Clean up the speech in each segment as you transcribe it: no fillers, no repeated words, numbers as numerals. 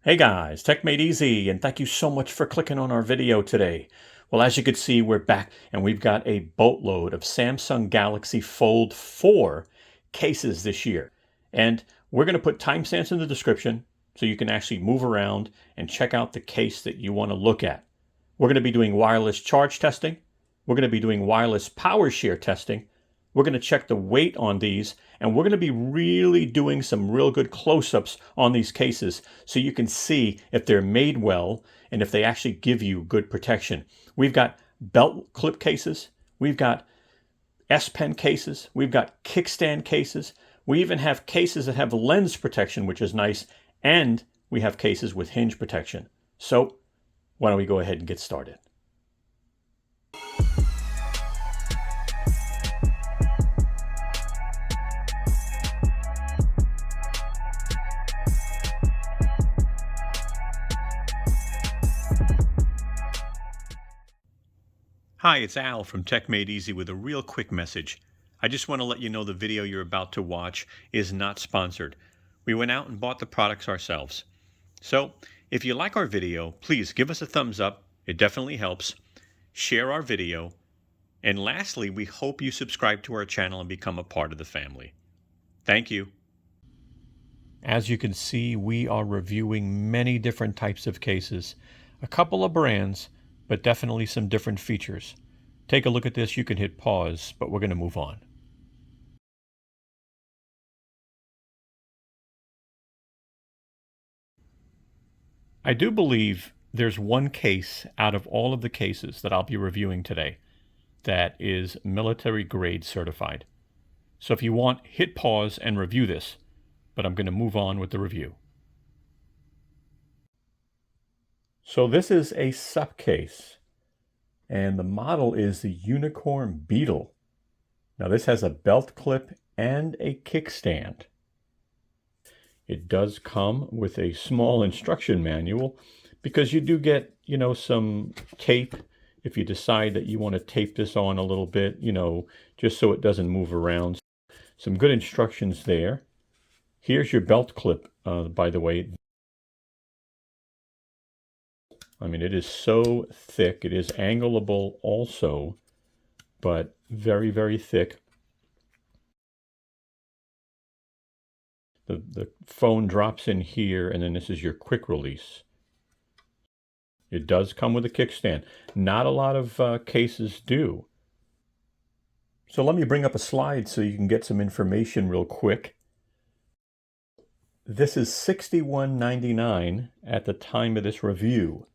Hey guys, techmadeezy, and thank you so much for clicking on our video today. Well, as you can see, we're back and we've got a boatload of Samsung Galaxy Fold 4 cases this year. And we're going to put timestamps in the description so you can actually move around and check out the case that you want to look at. We're going to be doing wireless charge testing. We're going to be doing wireless power share testing. We're going to check the weight on these, and we're going to be really doing some real good close-ups on these cases so you can see if they're made well and if they actually give you good protection. We've got belt clip cases. We've got S-Pen cases. We've got kickstand cases. We even have cases that have lens protection, which is nice, and we have cases with hinge protection. So why don't we go ahead and get started? Hi, it's Al from techmadeezy with a real quick message. I just want to let you know the video you're about to watch is not sponsored. We went out and bought the products ourselves. So, if you like our video, please give us a thumbs up. It definitely helps. Share our video. And lastly, we hope you subscribe to our channel and become a part of the family. Thank you. As you can see, we are reviewing many different types of cases. A couple of brands, but definitely some different features. Take a look at this. You can hit pause, but we're going to move on. I do believe there's one case out of all of the cases that I'll be reviewing today that is military grade certified. So if you want, hit pause and review this, but I'm going to move on with the review. So this is a SUPCase, and the model is the Unicorn Beetle. Now this has a belt clip and a kickstand. It does come with a small instruction manual because you do get, some tape if you decide that you want to tape this on a little bit, just so it doesn't move around. Some good instructions there. Here's your belt clip, by the way. I mean, it is so thick. It is angleable also, but very, very thick. The phone drops in here, and then this is your quick release. It does come with a kickstand. Not a lot of cases do. So let me bring up a slide so you can get some information real quick. This is $61.99 at the time of this review.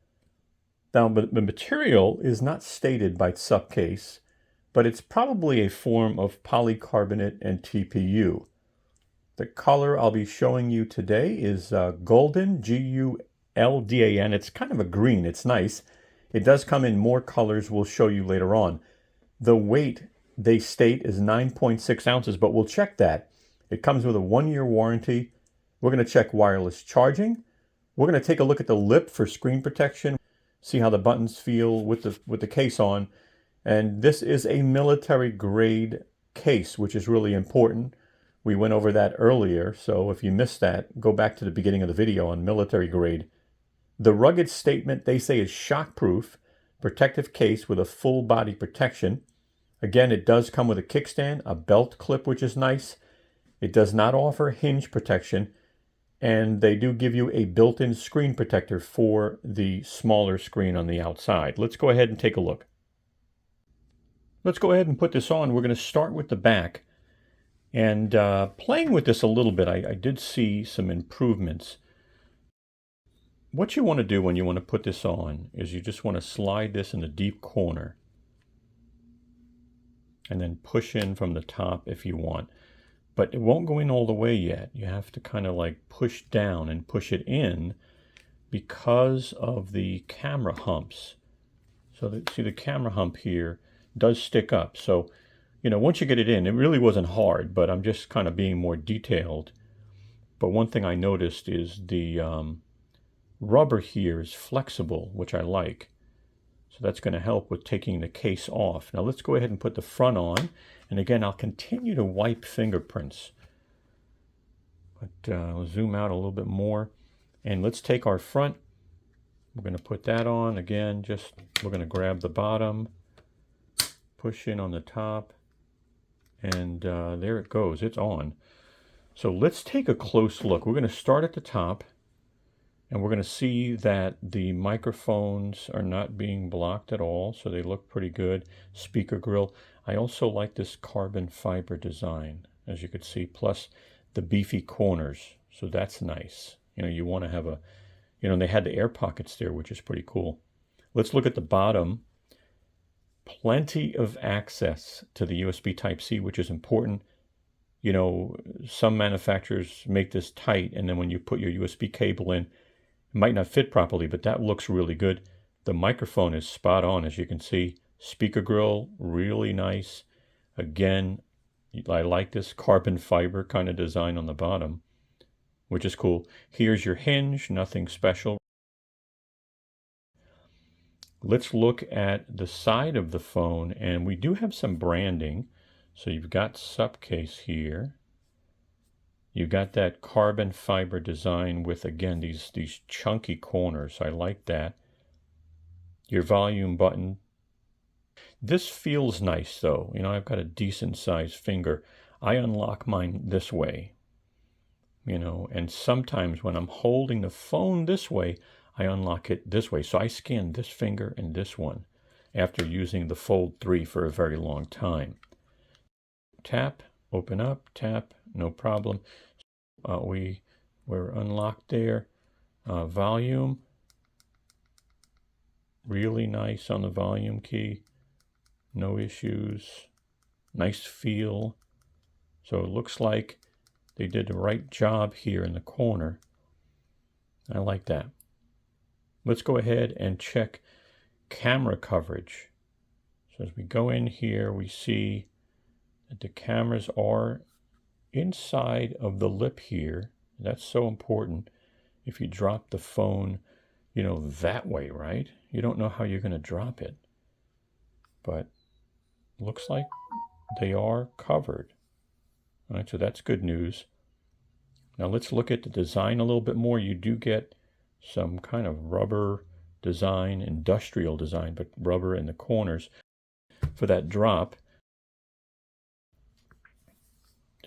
Now, the material is not stated by SUPCase, but it's probably a form of polycarbonate and TPU. The color I'll be showing you today is golden, G-U-L-D-A-N. It's kind of a green. It's nice. It does come in more colors we'll show you later on. The weight, they state, is 9.6 ounces, but we'll check that. It comes with a 1-year warranty. We're going to check wireless charging. We're going to take a look at the lip for screen protection, see how the buttons feel with the case on. And this is a military grade case, which is really important. We went over that earlier, so if you missed that, go back to the beginning of the video on military grade. The rugged statement, they say, is shockproof, protective case with a full body protection. Again, it does come with a kickstand, a belt clip, which is nice. It does not offer hinge protection, and they do give you a built-in screen protector for the smaller screen on the outside. Let's go ahead and take a look. Let's go ahead and put this on. We're going to start with the back. And playing with this a little bit, I did see some improvements. What you want to do when you want to put this on is you just want to slide this in the deep corner and then push in from the top if you want. But it won't go in all the way yet. You have to kind of like push down and push it in because of the camera humps. So see, the camera hump here does stick up. So once you get it in, it really wasn't hard, but I'm just kind of being more detailed. But one thing I noticed is the rubber here is flexible, which I like. So that's going to help with taking the case off. Now let's go ahead and put the front on. And again, I'll continue to wipe fingerprints. But I'll zoom out a little bit more. And let's take our front. We're going to put that on again. We're going to grab the bottom, push in on the top, and there it goes. It's on. So let's take a close look. We're going to start at the top, and we're going to see that the microphones are not being blocked at all, so they look pretty good. Speaker grill. I also like this carbon fiber design, as you could see, plus the beefy corners. So that's nice. You want to have and they had the air pockets there, which is pretty cool. Let's look at the bottom. Plenty of access to the USB Type-C, which is important. Some manufacturers make this tight, and then when you put your USB cable in, it might not fit properly, but that looks really good. The microphone is spot on, as you can see. Speaker grill, really nice. Again, I like this carbon fiber kind of design on the bottom, which is cool. Here's your hinge, nothing special. Let's look at the side of the phone, and we do have some branding. So you've got SUPCase here. You've got that carbon fiber design with, again, these chunky corners. I like that. Your volume button. This feels nice, though. I've got a decent sized finger. I unlock mine this way. And sometimes when I'm holding the phone this way, I unlock it this way. So I scan this finger and this one after using the Fold 3 for a very long time. Tap, open up, tap, no problem. We're unlocked there. Volume, really nice on the volume key. No issues. Nice feel. So it looks like they did the right job here in the corner. I like that. Let's go ahead and check camera coverage. So as we go in here, we see that the cameras are inside of the lip here. That's so important. If you drop the phone, that way, right? You don't know how you're going to drop it. But looks like they are covered. All right, so that's good news. Now let's look at the design a little bit more. You do get some kind of rubber design, industrial design, but rubber in the corners for that drop.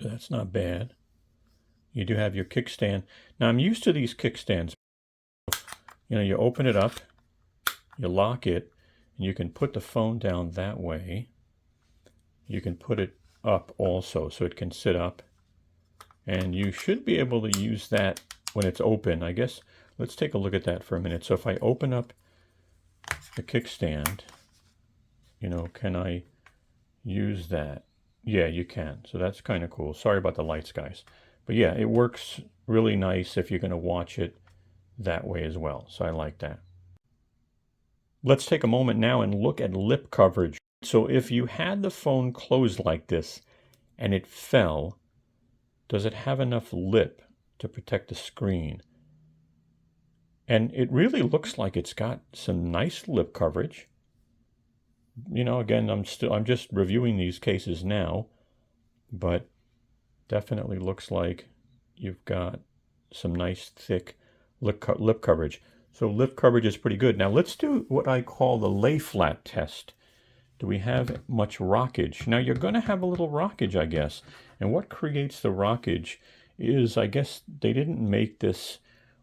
So that's not bad. You do have your kickstand. Now I'm used to these kickstands. You open it up, you lock it, and you can put the phone down that way. You can put it up also, so it can sit up. And you should be able to use that when it's open. I guess, let's take a look at that for a minute. So if I open up the kickstand, can I use that? Yeah, you can. So that's kind of cool. Sorry about the lights, guys. But yeah, it works really nice if you're going to watch it that way as well. So I like that. Let's take a moment now and look at lip coverage. So if you had the phone closed like this and it fell, does it have enough lip to protect the screen? And it really looks like it's got some nice lip coverage. Again, I'm just reviewing these cases now, but definitely looks like you've got some nice thick lip coverage. So lip coverage is pretty good. Now let's do what I call the lay flat test. Do we have much rockage? Now you're going to have a little rockage, I guess. And what creates the rockage is, I guess they didn't make this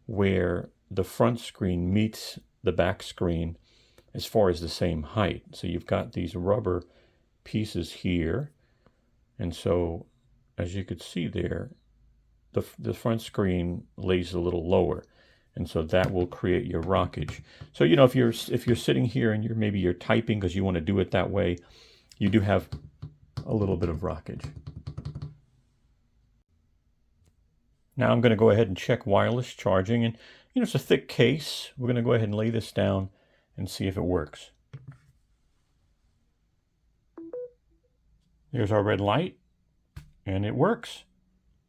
where the front screen meets the back screen as far as the same height. So you've got these rubber pieces here. And so as you could see there, the front screen lays a little lower. And so that will create your rockage. So, if you're sitting here and maybe you're typing because you want to do it that way, you do have a little bit of rockage. Now I'm going to go ahead and check wireless charging. And, it's a thick case. We're going to go ahead and lay this down and see if it works. There's our red light, and it works.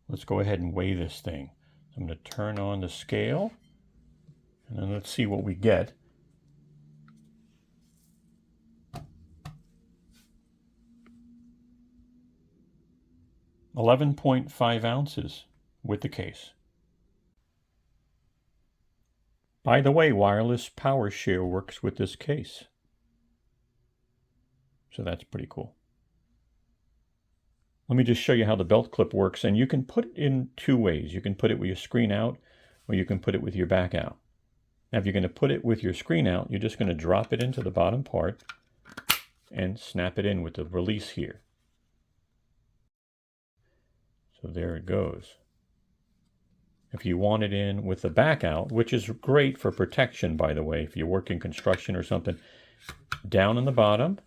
Let's go ahead and weigh this thing. I'm going to turn on the scale, and then let's see what we get. .5 ounces with the case. By the way, wireless power share works with this case. So that's pretty cool. Let me just show you how the belt clip works, and you can put it in two ways. You can put it with your screen out, or you can put it with your back out. Now, if you're going to put it with your screen out, you're just going to drop it into the bottom part and snap it in with the release here. So there it goes. If you want it in with the back out, which is great for protection, by the way, if you work in construction or something, down on the bottom,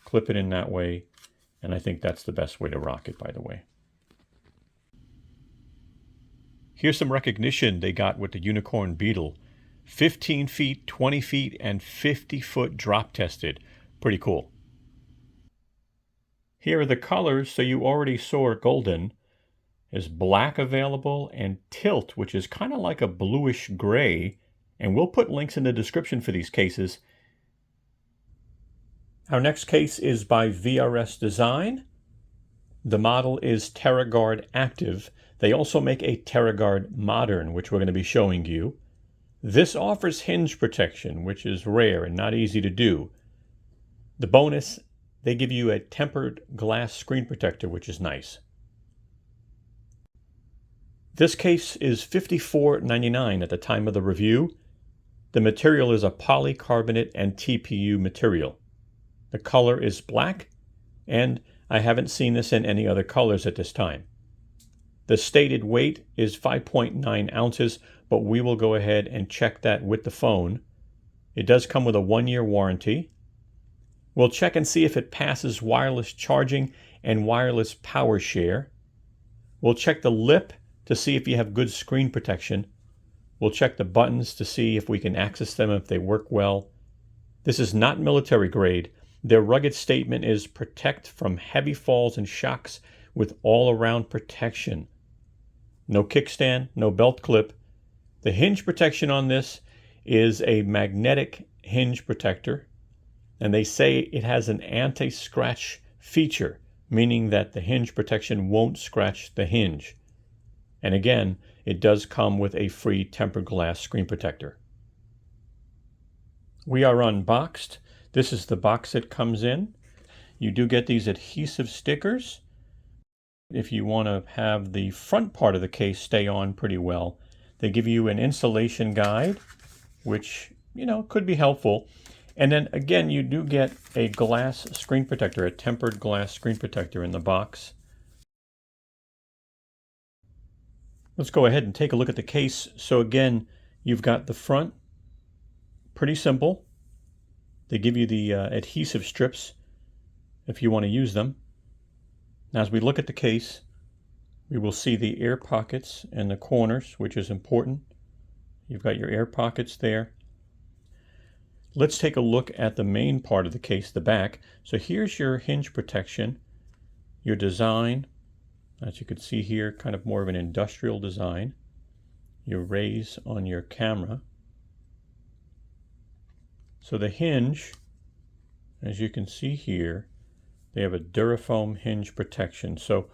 clip it in that way, and I think that's the best way to rock it, by the way. Here's some recognition they got with the Unicorn Beetle. 15 feet, 20 feet, and 50-foot drop tested. Pretty cool. Here are the colors, so you already saw golden. There's black available and tilt, which is kind of like a bluish gray, and we'll put links in the description for these cases. Our next case is by VRS Design. The model is Terra Active. They also make a Terra Modern, which we're going to be showing you. This offers hinge protection, which is rare and not easy to do. The bonus, they give you a tempered glass screen protector, which is nice. This case is $54.99 at the time of the review. The material is a polycarbonate and TPU material. The color is black, and I haven't seen this in any other colors at this time. The stated weight is 5.9 ounces, but we will go ahead and check that with the phone. It does come with a 1-year warranty. We'll check and see if it passes wireless charging and wireless power share. We'll check the lip to see if you have good screen protection. We'll check the buttons to see if we can access them, if they work well. This is not military grade. Their rugged statement is protect from heavy falls and shocks with all-around protection. No kickstand, no belt clip. The hinge protection on this is a magnetic hinge protector, and they say it has an anti-scratch feature, meaning that the hinge protection won't scratch the hinge. And again, it does come with a free tempered glass screen protector. We are unboxed. This is the box it comes in. You do get these adhesive stickers. If you want to have the front part of the case stay on pretty well, they give you an installation guide, which, could be helpful. And then again, you do get a glass screen protector, a tempered glass screen protector in the box. Let's go ahead and take a look at the case. So again, you've got the front, pretty simple. They give you the adhesive strips if you want to use them. Now, as we look at the case, we will see the air pockets in the corners, which is important. You've got your air pockets there. Let's take a look at the main part of the case, the back. So here's your hinge protection, your design. As you can see here, kind of more of an industrial design. Your rays on your camera. So the hinge, as you can see here, they have a Durafoam hinge protection. So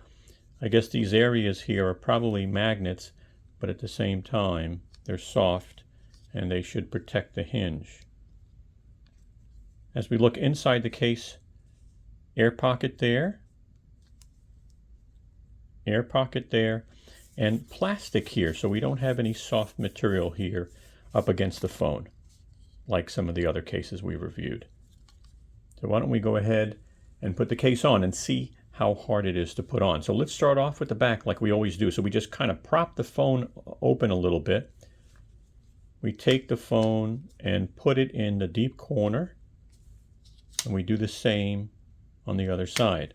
I guess these areas here are probably magnets, but at the same time, they're soft and they should protect the hinge. As we look inside the case, air pocket there, and plastic here, so we don't have any soft material here up against the phone, like some of the other cases we reviewed. So why don't we go ahead and put the case on and see how hard it is to put on. So let's start off with the back like we always do. So we just kind of prop the phone open a little bit. We take the phone and put it in the deep corner, and we do the same on the other side.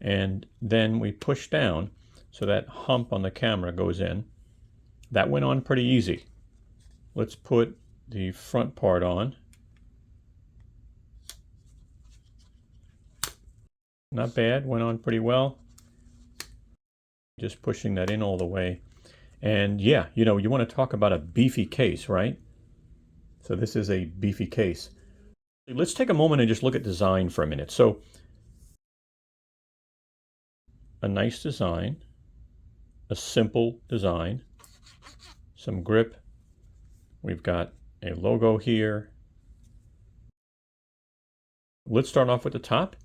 And then we push down so that hump on the camera goes in. That went on pretty easy. Let's put the front part on. Not bad, went on pretty well. Just pushing that in all the way. And yeah, you want to talk about a beefy case, right? So this is a beefy case. Let's take a moment and just look at design for a minute. So a nice design, a simple design, some grip, We've got a logo here. Let's start off with the top.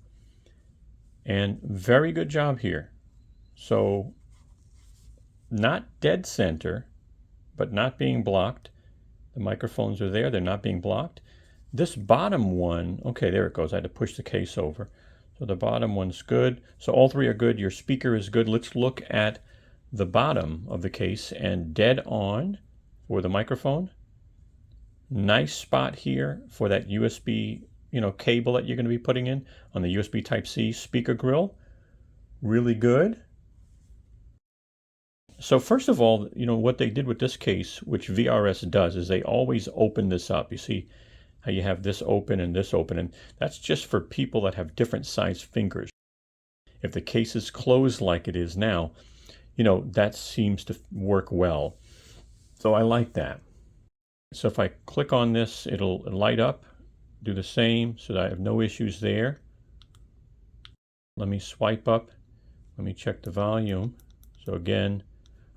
And very good job here. So not dead center, but not being blocked. The microphones are there, they're not being blocked. This bottom one, okay, there it goes. I had to push the case over. So the bottom one's good. So all three are good. Your speaker is good. Let's look at the bottom of the case, and dead on for the microphone. Nice spot here for that USB, cable that you're going to be putting in on the USB Type-C speaker grill. Really good. So first of all, what they did with this case, which VRS does, is they always open this up. You see how you have this open, and that's just for people that have different sized fingers. If the case is closed like it is now, that seems to work well. So I like that. So if I click on this, it'll light up, do the same, so that I have no issues there. Let me swipe up. Let me check the volume. So again,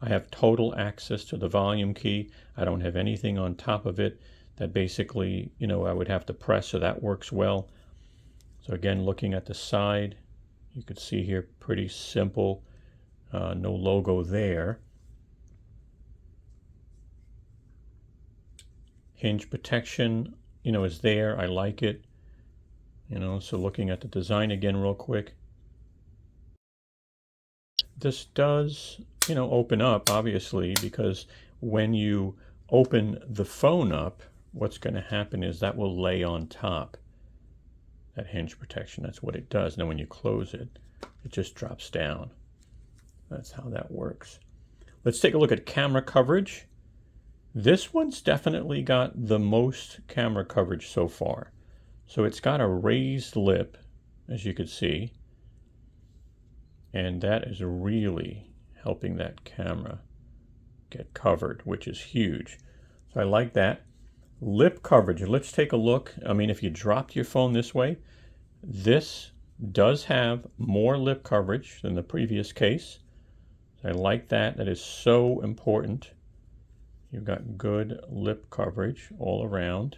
I have total access to the volume key. I don't have anything on top of it that basically, I would have to press, so that works well. So again, looking at the side, you could see here, pretty simple, no logo there. Hinge protection, is there. I like it. So looking at the design again real quick. This does, open up, obviously, because when you open the phone up, what's going to happen is that will lay on top. That hinge protection, that's what it does. Now when you close it, it just drops down. That's how that works. Let's take a look at camera coverage. This one's definitely got the most camera coverage so far. So it's got a raised lip, as you can see, and that is really helping that camera get covered, which is huge. So I like that. Lip coverage, let's take a look. If you dropped your phone this way, this does have more lip coverage than the previous case. I like that. That is so important. You've got good lip coverage all around.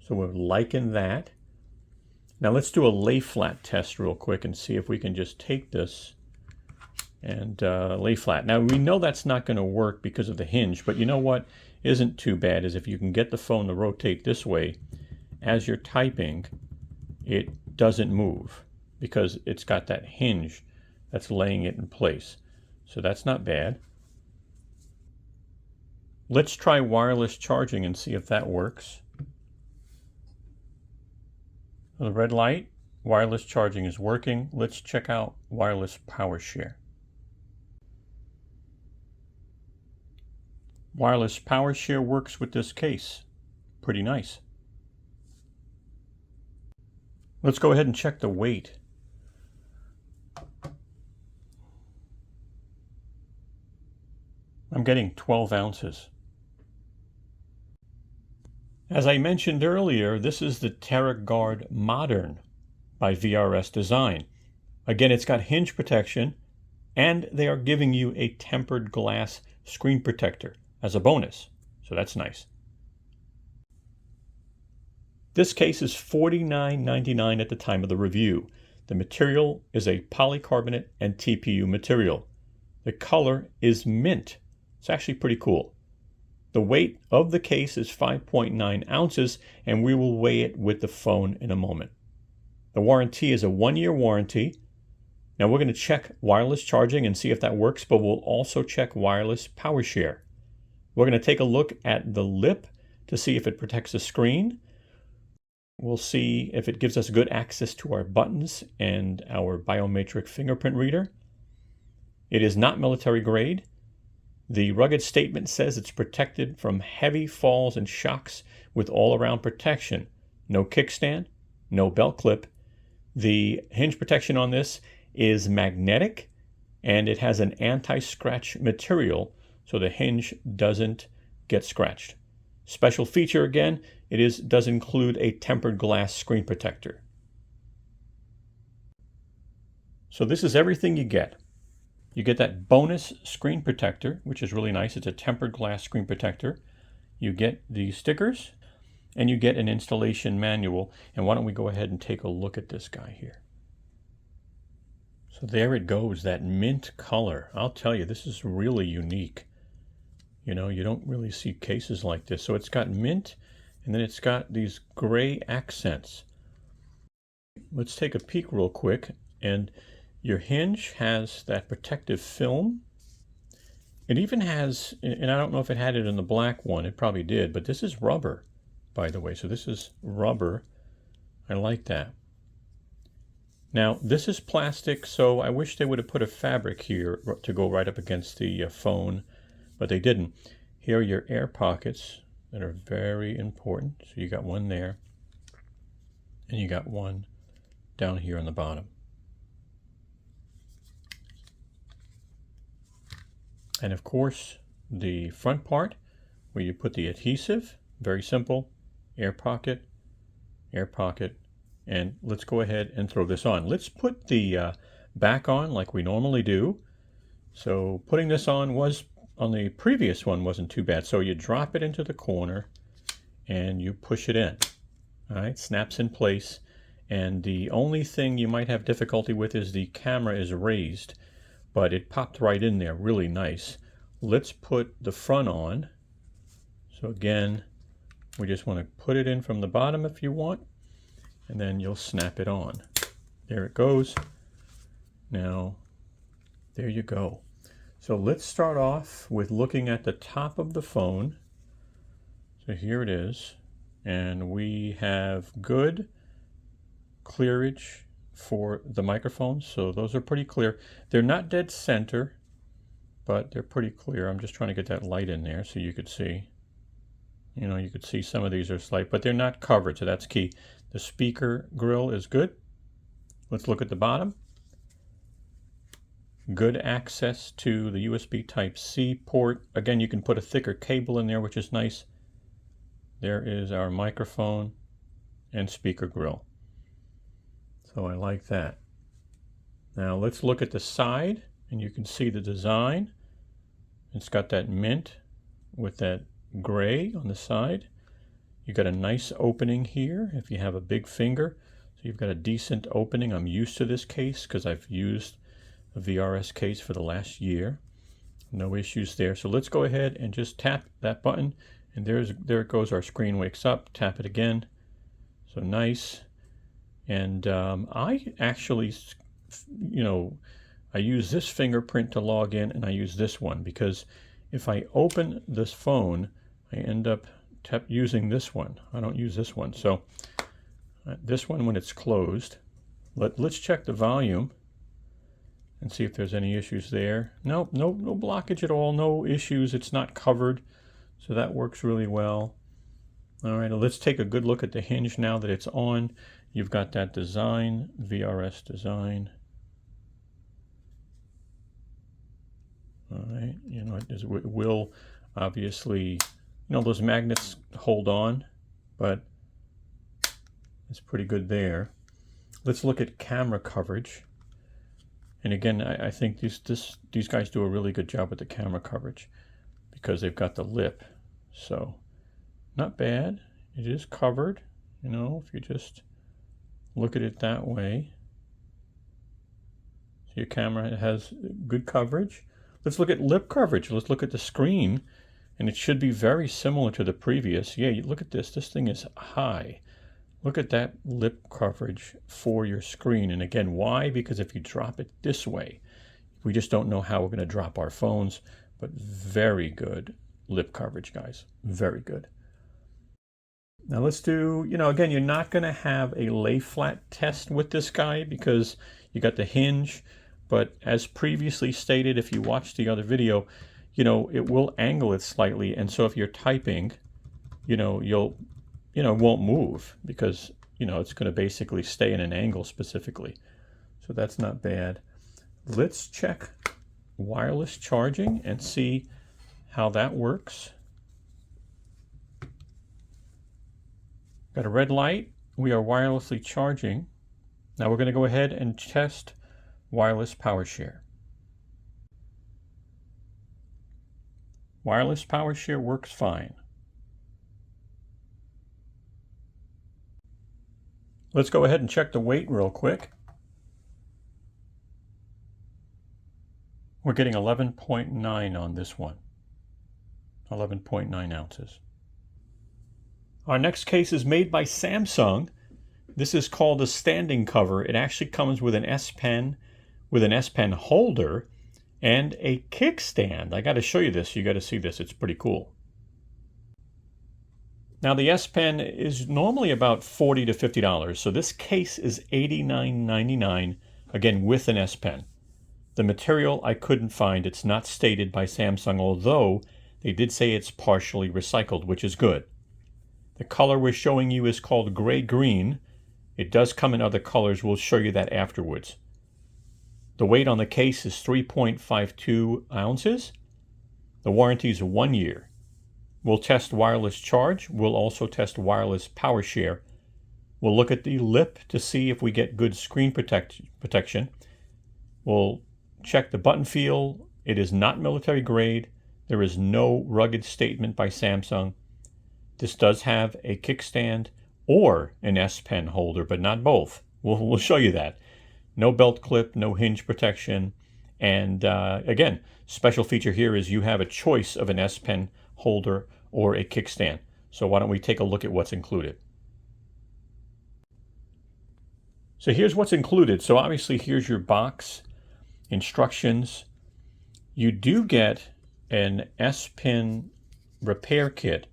So we're liking that. Now let's do a lay flat test real quick and see if we can just take this and lay flat. Now we know that's not going to work because of the hinge, but you know what isn't too bad is if you can get the phone to rotate this way, as you're typing, it doesn't move because it's got that hinge that's laying it in place. So that's not bad. Let's try wireless charging and see if that works. The red light, wireless charging is working. Let's check out wireless power share. Wireless power share works with this case. Pretty nice. Let's go ahead and check the weight. I'm getting 12 ounces. As I mentioned earlier, this is the Terra Guard Modern by VRS Design. Again, it's got hinge protection, and they are giving you a tempered glass screen protector as a bonus, so that's nice. This case is $49.99 at the time of the review. The material is a polycarbonate and TPU material. The color is mint. It's actually pretty cool. The weight of the case is 5.9 ounces, and we will weigh it with the phone in a moment. The warranty is a 1-year warranty. Now we're going to check wireless charging and see if that works, but we'll also check wireless power share. We're going to take a look at the lip to see if it protects the screen. We'll see if it gives us good access to our buttons and our biometric fingerprint reader. It is not military grade. The rugged statement says it's protected from heavy falls and shocks with all-around protection. No kickstand, no belt clip. The hinge protection on this is magnetic, and it has an anti-scratch material so the hinge doesn't get scratched. Special feature again, it does include a tempered glass screen protector. So this is everything you get. You get that bonus screen protector, which is really nice. It's a tempered glass screen protector. you get the stickers and you get an installation manual. And why don't we go ahead and take a look at this guy here. So there it goes, that mint color. I'll tell you, this is really unique. You know, you don't really see cases like this. So it's got mint, and then it's got these gray accents. Let's take a peek real quick. And your hinge has that protective film. It even has, and I don't know if it had it in the black one, it probably did, but this is rubber, by the way. So this is rubber. I like that. Now, this is plastic, so I wish they would have put a fabric here to go right up against the phone, but they didn't. Here are your air pockets that are very important. So you got one there, and you got one down here on the bottom. And of course, the front part where you put the adhesive, very simple, air pocket, and let's go ahead and throw this on. Let's put the back on like we normally do. So putting this on was, on the previous one, wasn't too bad. So you drop it into the corner and you push it in. All right, snaps in place. And the only thing you might have difficulty with is the camera is raised, but it popped right in there, really nice. Let's put the front on. So again, we just want to put it in from the bottom if you want, and then you'll snap it on. There it goes. Now, there you go. So let's start off with looking at the top of the phone. So here it is, and we have good clearage for the microphones, so those are pretty clear. They're not dead center, but they're pretty clear. I'm just trying to get that light in there so you could see. You know, you could see some of these are slight, but they're not covered, so that's key. The speaker grill is good. Let's look at the bottom. Good access to the USB Type-C port. Again, you can put a thicker cable in there, which is nice. There is our microphone and speaker grill. So I like that. Now let's look at the side, and you can see the design. It's got that mint with that gray on the side. You've got a nice opening here if you have a big finger. So you've got a decent opening. I'm used to this case because I've used a VRS case for the last year. No issues there. So let's go ahead and just tap that button, and there it goes. Our screen wakes up. Tap it again. So nice. And I actually, you know, I use this fingerprint to log in, and I use this one because if I open this phone, I end up using this one. I don't use this one. So this one, when it's closed, let's check the volume and see if there's any issues there. No blockage at all, no issues. It's not covered, so that works really well. All right, let's take a good look at the hinge now that it's on. You've got that design, VRS design. All right, you know, it will obviously, you know, those magnets hold on, but it's pretty good there. Let's look at camera coverage. And again, I think these guys do a really good job with the camera coverage because they've got the lip. So not bad. It is covered, you know, if you just look at it that way. So your camera has good coverage. Let's look at lip coverage. Let's look at the screen, and it should be very similar to the previous. Yeah, you look at this. This thing is high. Look at that lip coverage for your screen. And again, why? Because if you drop it this way, we just don't know how we're going to drop our phones, but very good lip coverage, guys. Very good. Now let's do, you know, again, you're not going to have a lay flat test with this guy because you got the hinge, but as previously stated, if you watch the other video, you know, it will angle it slightly. And so if you're typing, you know, it won't move because, you know, it's going to basically stay in an angle specifically. So that's not bad. Let's check wireless charging and see how that works. Got a red light. We are wirelessly charging. Now we're going to go ahead and test wireless power share. Wireless power share works fine. Let's go ahead and check the weight real quick. We're getting 11.9 on this one. 11.9 ounces. Our next case is made by Samsung. This is called a standing cover. It actually comes with an S Pen, with an S Pen holder, and a kickstand. I got to show you this. You got to see this. It's pretty cool. Now the S Pen is normally about $40 to $50, so this case is $89.99, again with an S Pen. The material I couldn't find. It's not stated by Samsung, although they did say it's partially recycled, which is good. The color we're showing you is called gray-green. It does come in other colors. We'll show you that afterwards. The weight on the case is 3.52 ounces. The warranty is 1 year. We'll test wireless charge. We'll also test wireless power share. We'll look at the lip to see if we get good screen protection. We'll check the button feel. It is not military grade. There is no rugged statement by Samsung. This does have a kickstand or an S Pen holder, but not both. We'll show you that. No belt clip, no hinge protection. And again, special feature here is you have a choice of an S Pen holder or a kickstand. So why don't we take a look at what's included. So here's what's included. So obviously here's your box, instructions. You do get an S Pen repair kit,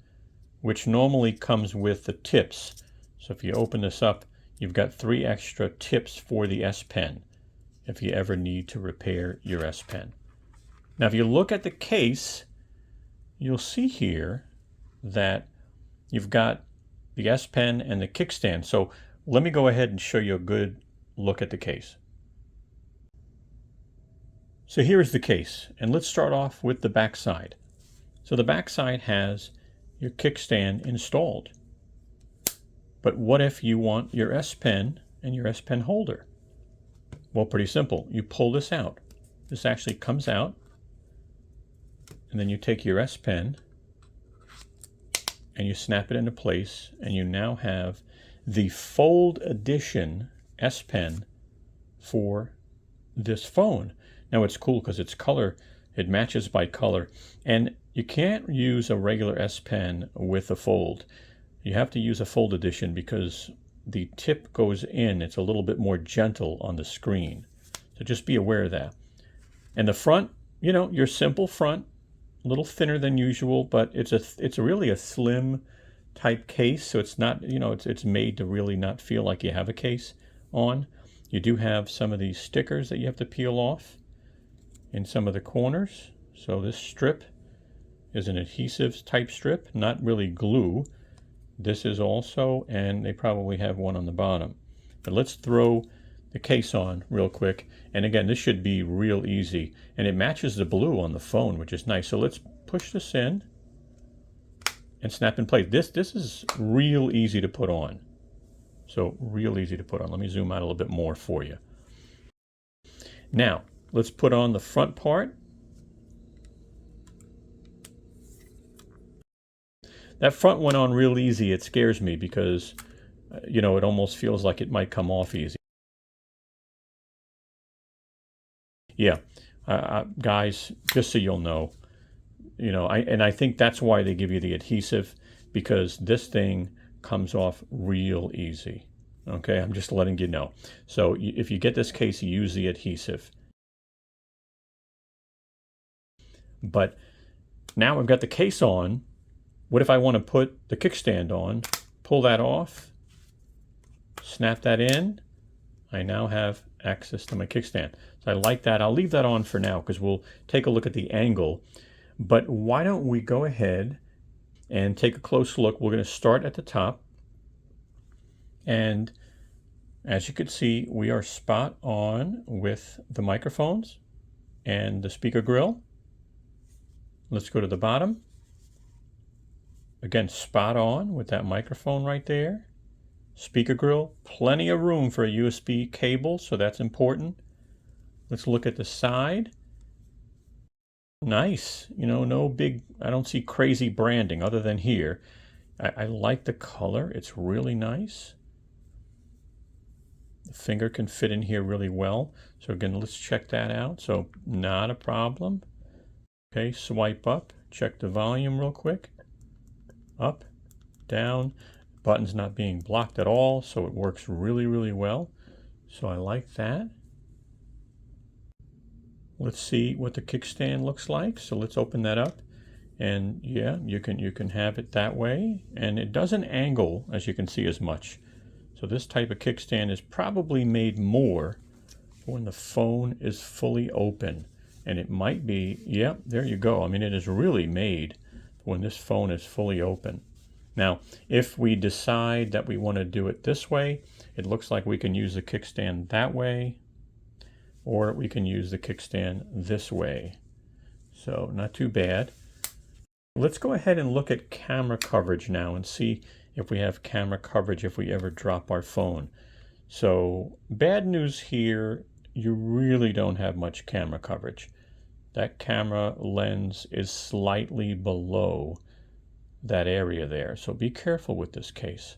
which normally comes with the tips. So if you open this up, you've got 3 extra tips for the S Pen if you ever need to repair your S Pen. Now if you look at the case, you'll see here that you've got the S Pen and the kickstand. So let me go ahead and show you a good look at the case. So here is the case, and let's start off with the back side. So the back side has your kickstand installed. But what if you want your S Pen and your S Pen holder? Well, pretty simple. You pull this out. This actually comes out, and then you take your S Pen and you snap it into place, and you now have the Fold Edition S Pen for this phone. Now it's cool because it's color, it matches by color, and you can't use a regular S Pen with a Fold. You have to use a Fold Edition because the tip goes in. It's a little bit more gentle on the screen. So just be aware of that. And the front, you know, your simple front, a little thinner than usual, but it's really a slim type case. So it's not, you know, it's made to really not feel like you have a case on. You do have some of these stickers that you have to peel off in some of the corners. So this strip is an adhesive type strip, not really glue. This is also, and they probably have one on the bottom. But let's throw the case on real quick. And again, this should be real easy. And it matches the blue on the phone, which is nice. So let's push this in and snap in place. This is real easy to put on. So real easy to put on. Let me zoom out a little bit more for you. Now, let's put on the front part. That front went on real easy. It scares me because, you know, it almost feels like it might come off easy. Yeah, guys, just so you'll know, you know, I think that's why they give you the adhesive, because this thing comes off real easy. Okay, I'm just letting you know. So if you get this case, use the adhesive. But now I've got the case on. What if I want to put the kickstand on? Pull that off, snap that in. I now have access to my kickstand. So I like that. I'll leave that on for now because we'll take a look at the angle. But why don't we go ahead and take a close look. We're going to start at the top. And as you can see, we are spot on with the microphones and the speaker grill. Let's go to the bottom. Again, spot on with that microphone right there. Speaker grill, plenty of room for a USB cable, so that's important. Let's look at the side. Nice, you know, no big, I don't see crazy branding other than here. I like the color, it's really nice. The finger can fit in here really well. So again, let's check that out. So not a problem. Okay, swipe up, check the volume real quick. Up, down. Button's not being blocked at all, so it works really, really well. So I like that. Let's see what the kickstand looks like. So let's open that up. And yeah, you can have it that way. And it doesn't angle, as you can see, as much. So this type of kickstand is probably made more when the phone is fully open. And it might be, yeah, there you go. I mean, it is really made when this phone is fully open. Now, if we decide that we want to do it this way, it looks like we can use the kickstand that way, or we can use the kickstand this way. So not too bad. Let's go ahead and look at camera coverage now and see if we have camera coverage if we ever drop our phone. So bad news here, you really don't have much camera coverage. That camera lens is slightly below that area there, so be careful with this case.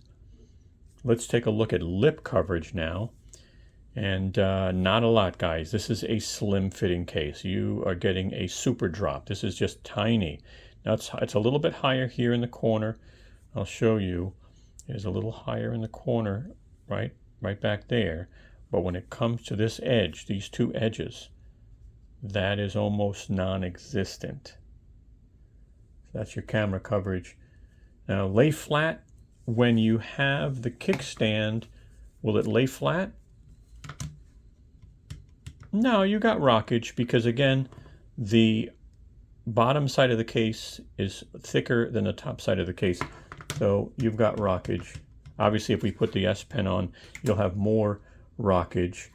Let's take a look at lip coverage now. And not a lot, guys. This is a slim fitting case. You are getting a super drop. This is just tiny. Now it's a little bit higher here in the corner. I'll show you. It's a little higher in the corner, right back there. But when it comes to this edge, these two edges, that is almost non-existent. So that's your camera coverage. Now lay flat. When you have the kickstand, will it lay flat? No, you got rockage because again, the bottom side of the case is thicker than the top side of the case. So you've got rockage. Obviously, if we put the S Pen on, you'll have more rockage.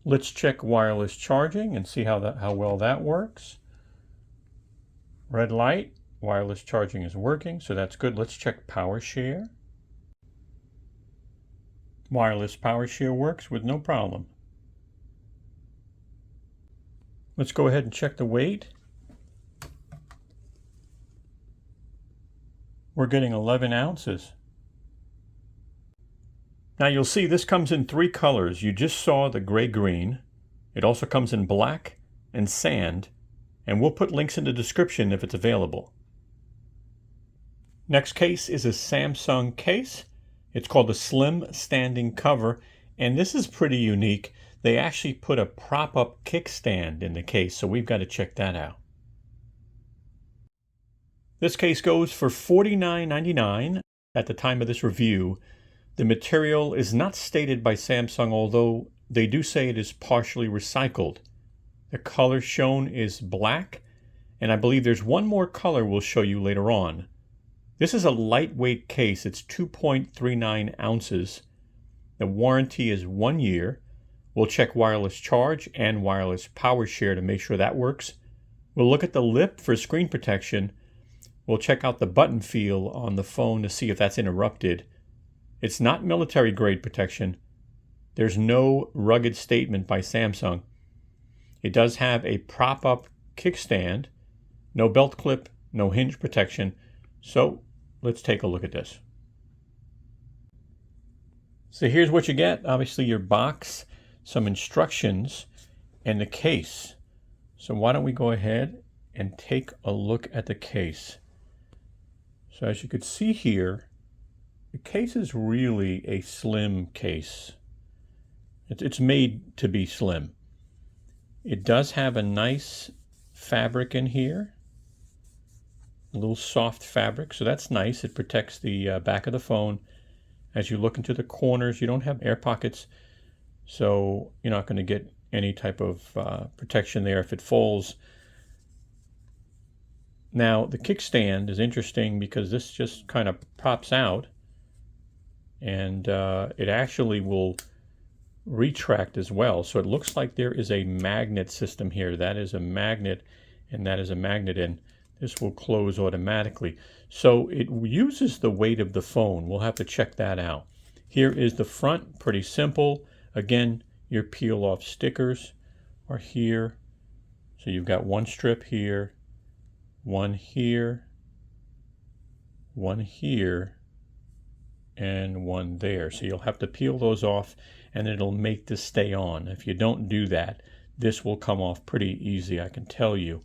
Let's check wireless charging and see how well that works. Red light, wireless charging is working, so that's good. Let's check power share. Wireless power share works with no problem. Let's go ahead and check the weight. We're getting 11 ounces. Now you'll see this comes in 3 colors. You just saw the gray-green. It also comes in black and sand, and we'll put links in the description if it's available. Next case is a Samsung case. It's called the Slim Standing Cover, and this is pretty unique. They actually put a prop-up kickstand in the case, so we've got to check that out. This case goes for $49.99 at the time of this review. The material is not stated by Samsung, although they do say it is partially recycled. The color shown is black, and I believe there's one more color we'll show you later on. This is a lightweight case. It's 2.39 ounces. The warranty is 1 year. We'll check wireless charge and wireless power share to make sure that works. We'll look at the lip for screen protection. We'll check out the button feel on the phone to see if that's interrupted. It's not military grade protection. There's no rugged statement by Samsung. It does have a prop-up kickstand, no belt clip, no hinge protection. So let's take a look at this. So here's what you get. Obviously your box, some instructions, and the case. So why don't we go ahead and take a look at the case. So as you could see here, the case is really a slim case. It's made to be slim. It does have a nice fabric in here. A little soft fabric, so that's nice. It protects the back of the phone. As you look into the corners, you don't have air pockets, so you're not going to get any type of protection there if it falls. Now, the kickstand is interesting because this just kind of pops out, and it actually will retract as well. So it looks like there is a magnet system here. That is a magnet, and that is a magnet, and this will close automatically. So it uses the weight of the phone. We'll have to check that out. Here is the front, pretty simple. Again, your peel off stickers are here. So you've got one strip here, one here, one here, and one there. So you'll have to peel those off and it'll make this stay on. If you don't do that, this will come off pretty easy, I can tell you.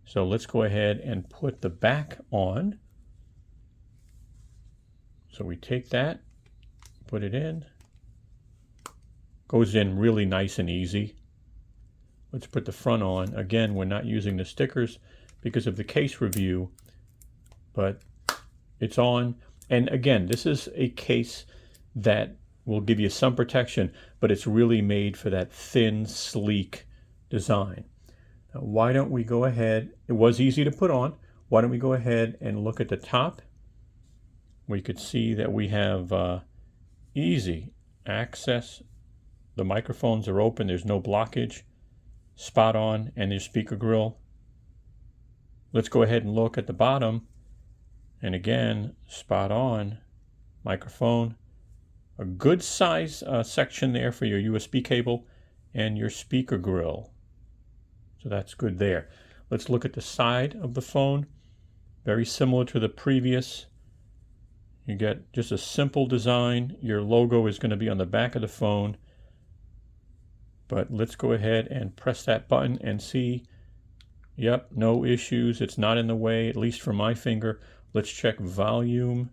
So let's go ahead and put the back on. So we take that, put it in. Goes in really nice and easy. Let's put the front on. Again, we're not using the stickers because of the case review, but it's on. And again, this is a case that will give you some protection, but it's really made for that thin, sleek design. Now, why don't we go ahead, it was easy to put on, why don't we go ahead and look at the top. We could see that we have easy access. The microphones are open, there's no blockage, spot on, and there's speaker grill. Let's go ahead and look at the bottom. And again, spot on, microphone, a good size section there for your USB cable and your speaker grill. So that's good there. Let's look at the side of the phone. Very similar to the previous. You get just a simple design. Your logo is going to be on the back of the phone. But let's go ahead and press that button and see. Yep, no issues. It's not in the way, at least for my finger. Let's check volume,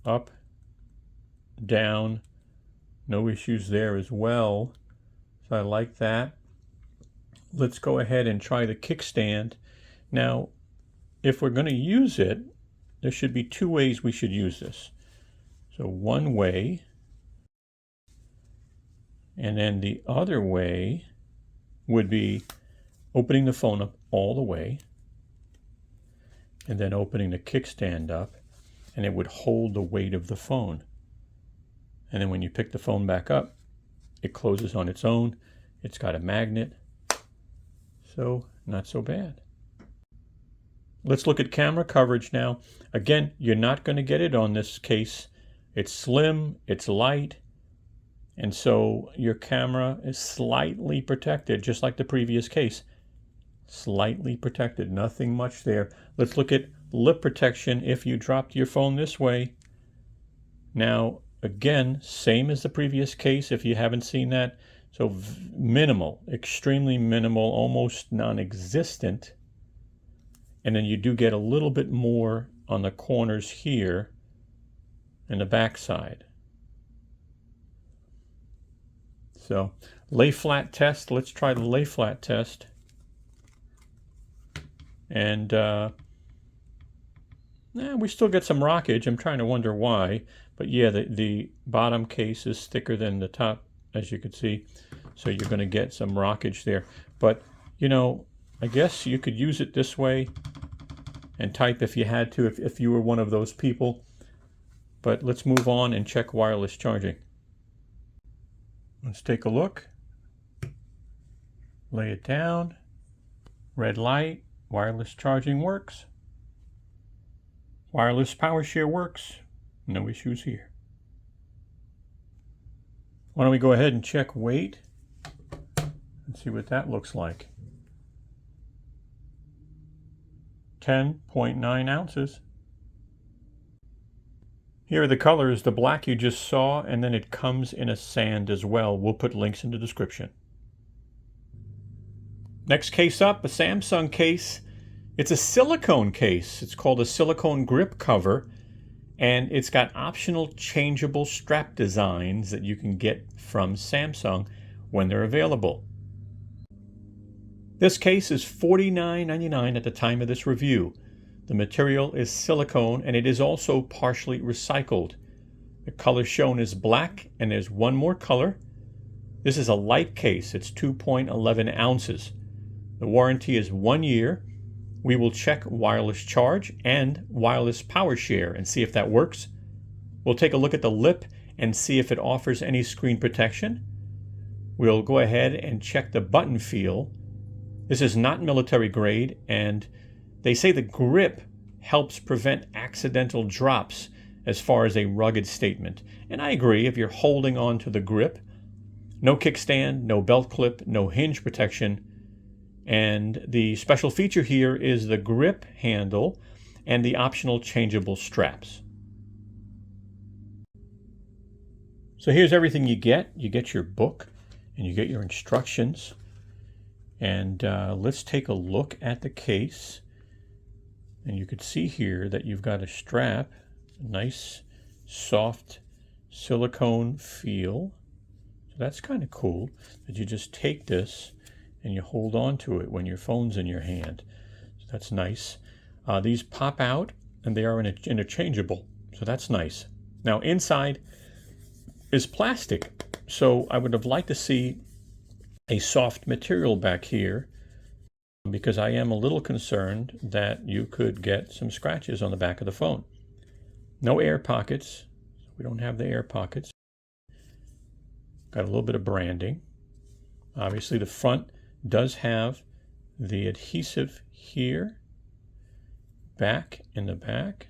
up, down, no issues there as well. So I like that. Let's go ahead and try the kickstand. Now, if we're going to use it, there should be two ways we should use this. So one way, and then the other way would be opening the phone up all the way, and then opening the kickstand up, and it would hold the weight of the phone. And then when you pick the phone back up, it closes on its own. It's got a magnet, so not so bad. Let's look at camera coverage now. Again, you're not going to get it on this case. It's slim, it's light, and so your camera is slightly protected, just like the previous case. Slightly protected, nothing much there. Let's look at lip protection if you dropped your phone this way. Now, again, same as the previous case if you haven't seen that. So minimal, extremely minimal, almost non-existent. And then you do get a little bit more on the corners here and the back side. So lay flat test, let's try the lay flat test. And we still get some rockage. I'm trying to wonder why. But yeah, the bottom case is thicker than the top, as you can see. So you're going to get some rockage there. But, you know, I guess you could use it this way and type if you had to, if you were one of those people. But let's move on and check wireless charging. Let's take a look. Lay it down. Red light. Wireless charging works. Wireless power share works. No issues here. Why don't we go ahead and check weight and see what that looks like. 10.9 ounces. Here are the colors, the black you just saw, and then it comes in a sand as well. We'll put links in the description. Next case up, a Samsung case. It's a silicone case. It's called a silicone grip cover, and it's got optional changeable strap designs that you can get from Samsung when they're available. This case is $49.99 at the time of this review. The material is silicone, and it is also partially recycled. The color shown is black, and there's one more color. This is a light case. It's 2.11 ounces. The warranty is 1 year. We will check wireless charge and wireless power share and see if that works. We'll take a look at the lip and see if it offers any screen protection. We'll go ahead and check the button feel. This is not military grade, and they say the grip helps prevent accidental drops as far as a rugged statement. And I agree, if you're holding on to the grip. No kickstand, no belt clip, no hinge protection. And the special feature here is the grip handle and the optional changeable straps. So here's everything you get. You get your book and you get your instructions. And let's take a look at the case. And you can see here that you've got a strap, a nice soft silicone feel. So that's kind of cool that you just take this and you hold on to it when your phone's in your hand. So that's nice. These pop out and they are interchangeable. So that's nice. Now inside is plastic. So I would have liked to see a soft material back here, because I am a little concerned that you could get some scratches on the back of the phone. No air pockets. We don't have the air pockets. Got a little bit of branding. Obviously the front does have the adhesive here, back in the back,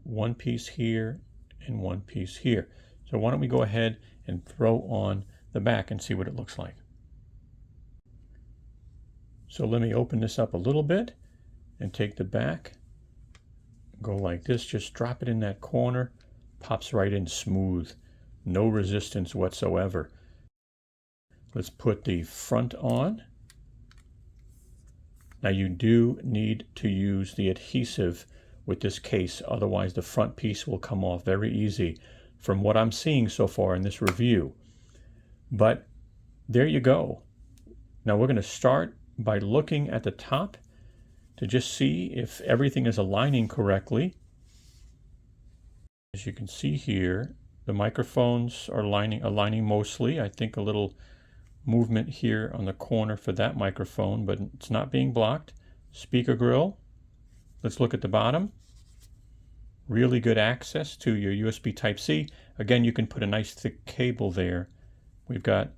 one piece here and one piece here. So why don't we go ahead and throw on the back and see what it looks like. So let me open this up a little bit and take the back, go like this, just drop it in that corner, pops right in smooth, no resistance whatsoever. Let's put the front on. Now you do need to use the adhesive with this case, otherwise the front piece will come off very easy from what I'm seeing so far in this review. But there you go. Now we're going to start by looking at the top to just see if everything is aligning correctly. As you can see here, the microphones are aligning mostly. I think a little movement here on the corner for that microphone, but it's not being blocked. Speaker grill. Let's look at the bottom. Really good access to your USB Type-C. Again, you can put a nice thick cable there. We've got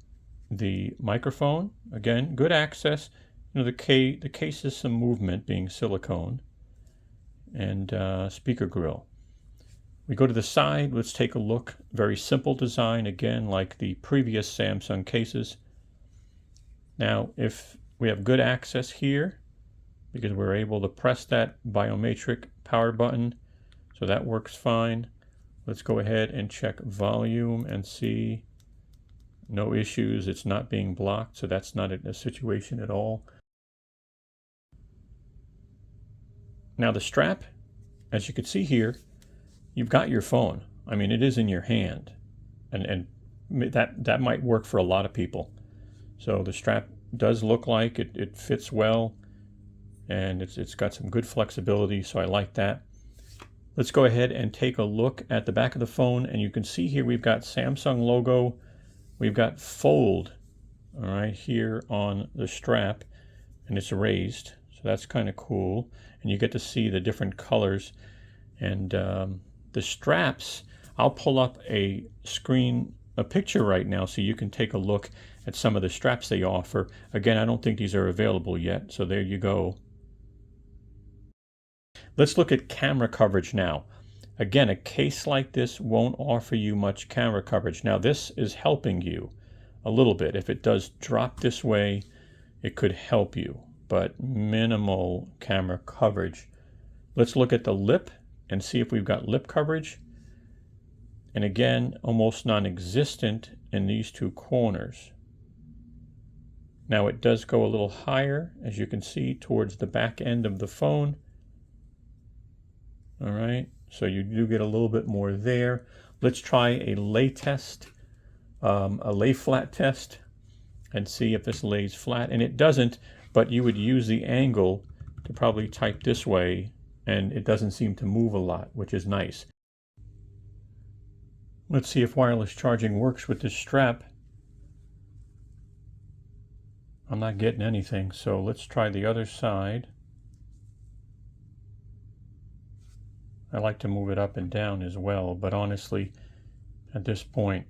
the microphone. Again, good access. You know, the case is some movement, being silicone. And speaker grill. We go to the side. Let's take a look. Very simple design, again, like the previous Samsung cases. Now, if we have good access here, because we're able to press that biometric power button, so that works fine. Let's go ahead and check volume and see no issues. It's not being blocked, so that's not a situation at all. Now the strap, as you can see here, you've got your phone. I mean, it is in your hand, and that might work for a lot of people. So the strap does look like it fits well, and it's got some good flexibility, so I like that. Let's go ahead and take a look at the back of the phone, and you can see here we've got Samsung logo, we've got fold, all right, here on the strap, and it's raised, so that's kind of cool, and you get to see the different colors. And the straps, I'll pull up a picture right now so you can take a look at some of the straps they offer. Again, I don't think these are available yet, so there you go. Let's look at camera coverage now. Again, a case like this won't offer you much camera coverage. Now this is helping you a little bit. If it does drop this way, it could help you, but minimal camera coverage. Let's look at the lip and see if we've got lip coverage. And again, almost non-existent in these two corners. Now it does go a little higher, as you can see, towards the back end of the phone. All right, so you do get a little bit more there. Let's try a lay test, a lay flat test, and see if this lays flat. And it doesn't, but you would use the angle to probably type this way, and it doesn't seem to move a lot, which is nice. Let's see if wireless charging works with this strap. I'm not getting anything, so let's try the other side. I like to move it up and down as well, but honestly, at this point,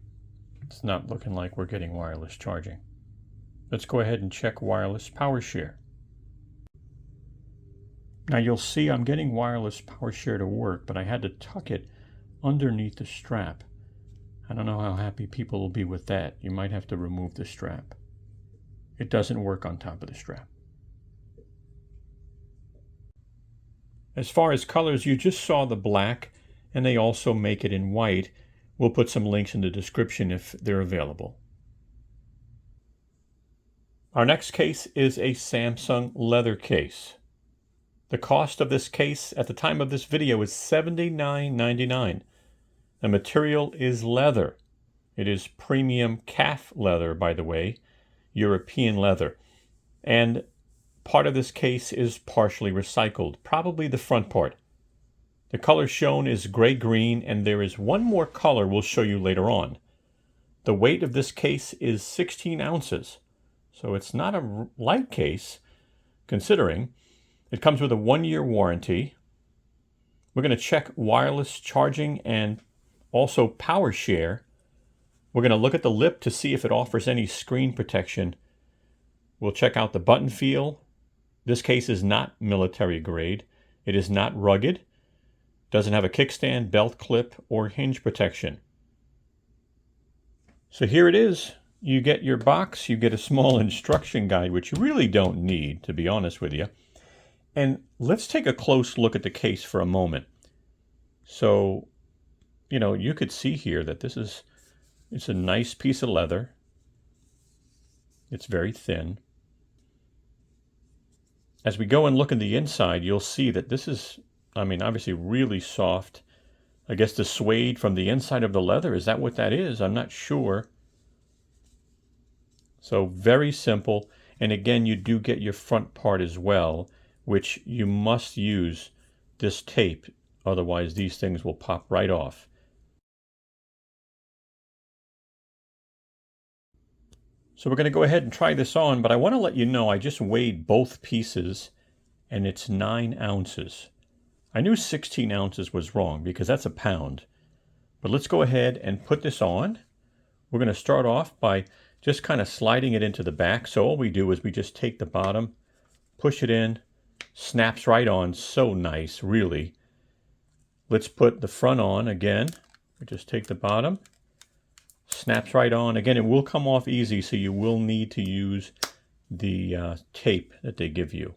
it's not looking like we're getting wireless charging. Let's go ahead and check wireless power share. Now you'll see I'm getting wireless power share to work, but I had to tuck it underneath the strap. I don't know how happy people will be with that. You might have to remove the strap. It doesn't work on top of the strap. As far as colors, you just saw the black, and they also make it in white, We'll put some links in the description if they're available. Our next case is a Samsung leather case. The cost of this case at the time of this video is $79.99. The material is leather. It is premium calf leather, by the way, European leather. And part of this case is partially recycled, probably the front part. The color shown is gray-green, and there is one more color we'll show you later on. The weight of this case is 16 ounces, so it's not a light case, considering. It comes with a 1-year warranty. We're going to check wireless charging and also power share. We're going to look at the lip to see if it offers any screen protection. We'll check out the button feel. This case is not military grade. It is not rugged. Doesn't have a kickstand, belt clip, or hinge protection. So here it is. You get your box. You get a small instruction guide, which you really don't need, to be honest with you. And let's take a close look at the case for a moment. So, you could see here that it's a nice piece of leather. It's very thin. As we go and look in the inside, you'll see that this is, obviously really soft. I guess the suede from the inside of the leather, is that what that is? I'm not sure. So very simple. And again, you do get your front part as well, which you must use this tape. Otherwise, these things will pop right off. So we're going to go ahead and try this on, but I want to let you know I just weighed both pieces, and it's 9 ounces. I knew 16 ounces was wrong because that's a pound. But let's go ahead and put this on. We're going to start off by just kind of sliding it into the back. So all we do is we just take the bottom, push it in, snaps right on. So nice, really. Let's put the front on again. We just take the bottom, snaps right on. Again, it will come off easy, so you will need to use the tape that they give you.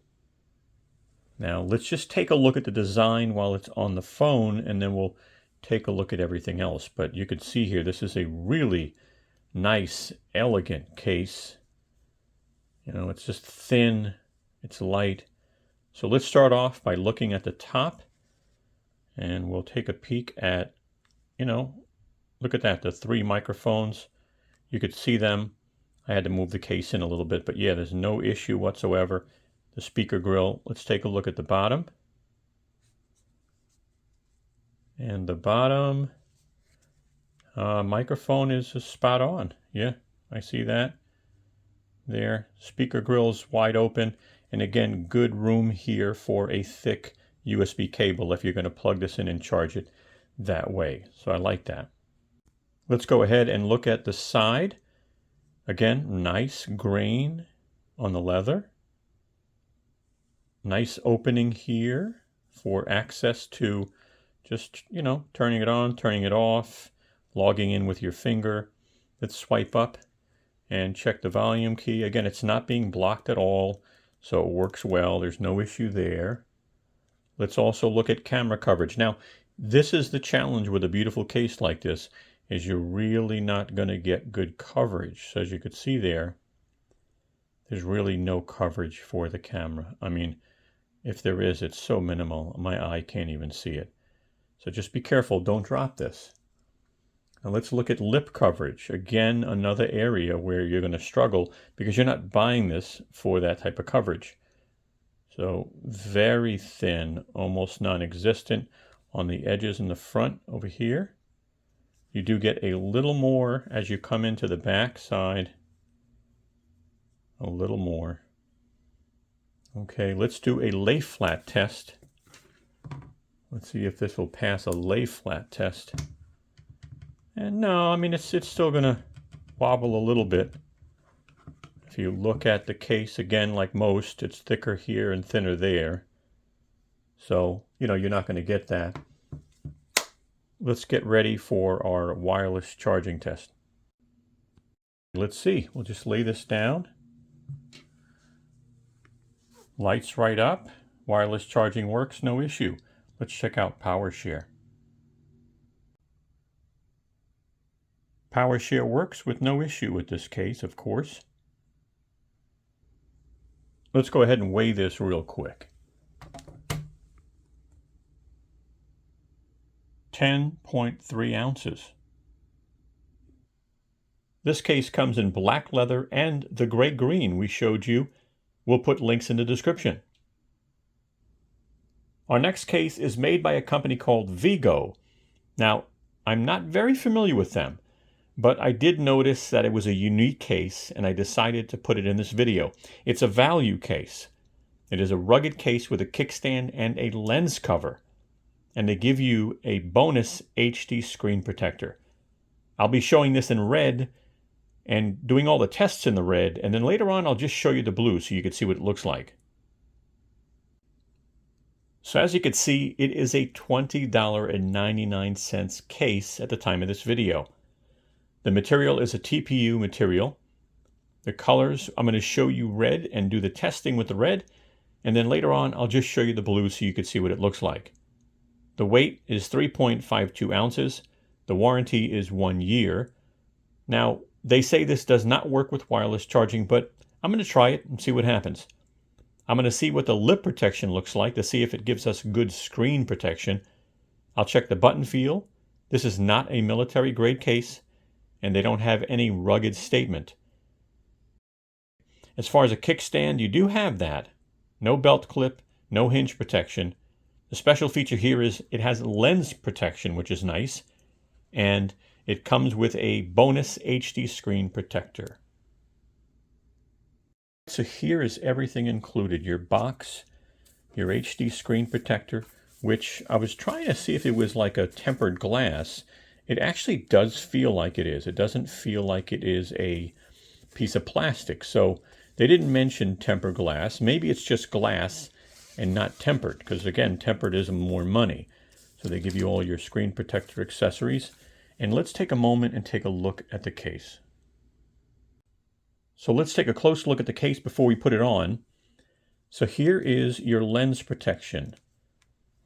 Now, let's just take a look at the design while it's on the phone, and then we'll take a look at everything else. But you can see here, this is a really nice, elegant case. It's just thin, it's light. So let's start off by looking at the top, and we'll take a peek at, look at that, the 3 microphones. You could see them. I had to move the case in a little bit, but yeah, there's no issue whatsoever. The speaker grill. Let's take a look at the bottom. And the bottom microphone is spot on. Yeah, I see that there. Speaker grill's wide open. And again, good room here for a thick USB cable if you're going to plug this in and charge it that way. So I like that. Let's go ahead and look at the side. Again, nice grain on the leather. Nice opening here for access to just, turning it on, turning it off, logging in with your finger. Let's swipe up and check the volume key. Again, it's not being blocked at all, so it works well. There's no issue there. Let's also look at camera coverage. Now, this is the challenge with a beautiful case like this, is you're really not going to get good coverage. So as you could see there, there's really no coverage for the camera. If there is, it's so minimal, my eye can't even see it. So just be careful, don't drop this. Now let's look at lip coverage. Again, another area where you're going to struggle because you're not buying this for that type of coverage. So very thin, almost non-existent on the edges in the front over here. You do get a little more as you come into the back side. A little more. Okay, let's do a lay flat test. Let's see if this will pass a lay flat test. And no, it's still going to wobble a little bit. If you look at the case, again, like most, it's thicker here and thinner there. So, you're not going to get that. Let's get ready for our wireless charging test. Let's see. We'll just lay this down. Lights right up. Wireless charging works, no issue. Let's check out power share. Power share works with no issue with this case, of course. Let's go ahead and weigh this real quick. 10.3 ounces. This case comes in black leather and the gray green we showed you. We'll put links in the description. Our next case is made by a company called VEGO. Now, I'm not very familiar with them, but I did notice that it was a unique case and I decided to put it in this video. It's a value case. It is a rugged case with a kickstand and a lens cover. And they give you a bonus HD screen protector. I'll be showing this in red and doing all the tests in the red, and then later on I'll just show you the blue so you can see what it looks like. So as you can see, it is a $20.99 case at the time of this video. The material is a TPU material. The colors, I'm going to show you red and do the testing with the red, and then later on I'll just show you the blue so you can see what it looks like. The weight is 3.52 ounces. The warranty is 1 year. Now, they say this does not work with wireless charging, but I'm going to try it and see what happens. I'm going to see what the lip protection looks like to see if it gives us good screen protection. I'll check the button feel. This is not a military grade case, and they don't have any rugged statement. As far as a kickstand, you do have that. No belt clip, no hinge protection. The special feature here is it has lens protection, which is nice, and it comes with a bonus HD screen protector. So here is everything included. Your box, your HD screen protector, which I was trying to see if it was like a tempered glass. It actually does feel like it is. It doesn't feel like it is a piece of plastic. So they didn't mention tempered glass. Maybe it's just glass and not tempered, because again, tempered is more money. So they give you all your screen protector accessories. And let's take a moment and take a look at the case. So let's take a close look at the case before we put it on. So here is your lens protection.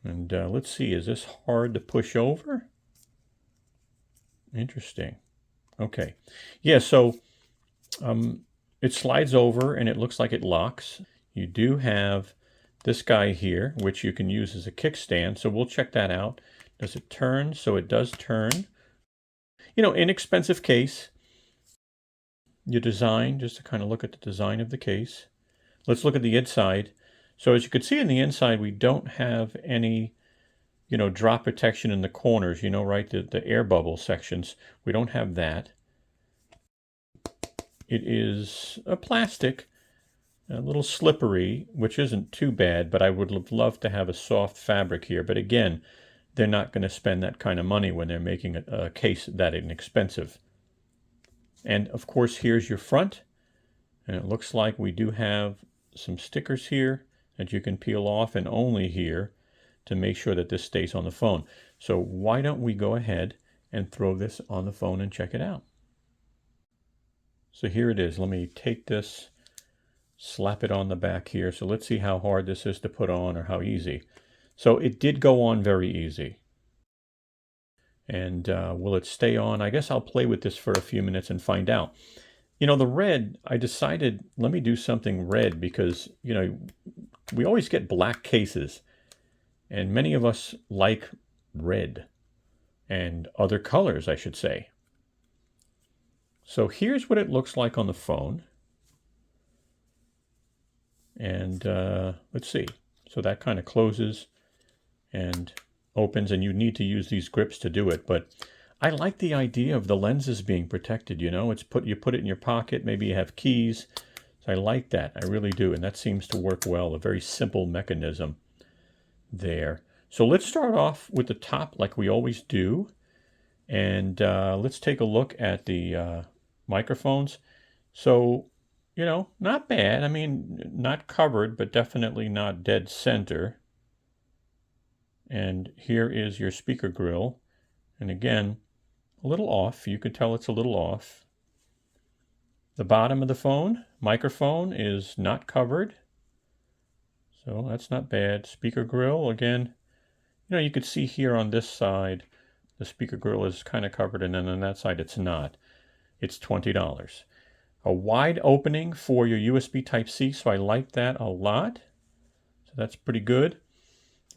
And let's see, is this hard to push over? Interesting. Okay. Yeah, so it slides over and it looks like it locks. You do have this guy here, which you can use as a kickstand. So we'll check that out. Does it turn? So it does turn. You know, inexpensive case. Your design, just to kind of look at the design of the case. Let's look at the inside. So as you can see in the inside, we don't have any, you know, drop protection in the corners, you know, right? The air bubble sections. We don't have that. It is a plastic, a little slippery, which isn't too bad, but I would have loved to have a soft fabric here. But again, they're not going to spend that kind of money when they're making a case that inexpensive. And of course, here's your front. And it looks like we do have some stickers here that you can peel off, and only here to make sure that this stays on the phone. So why don't we go ahead and throw this on the phone and check it out. So here it is. Let me take this, slap it on the back here. So let's see how hard this is to put on or how easy. So it did go on very easy. And will it stay on? I guess I'll play with this for a few minutes and find out. You know, the red, I decided, let me do something red because, you know, we always get black cases. And many of us like red and other colors, I should say. So here's what it looks like on the phone. And let's see. So that kind of closes and opens, and you need to use these grips to do it. But I like the idea of the lenses being protected, you know. You put it in your pocket, maybe you have keys. So I like that, I really do, and that seems to work well. A very simple mechanism there. So let's start off with the top like we always do. And let's take a look at the microphones. So, you know, not bad. I mean, not covered, but definitely not dead center. And here is your speaker grill. And again, a little off. You can tell it's a little off. The bottom of the phone, microphone, is not covered. So that's not bad. Speaker grill, again, you know, you could see here on this side, The speaker grill is kind of covered, and then on that side it's not. It's $20. A wide opening for your USB Type-C, so I like that a lot. So that's pretty good.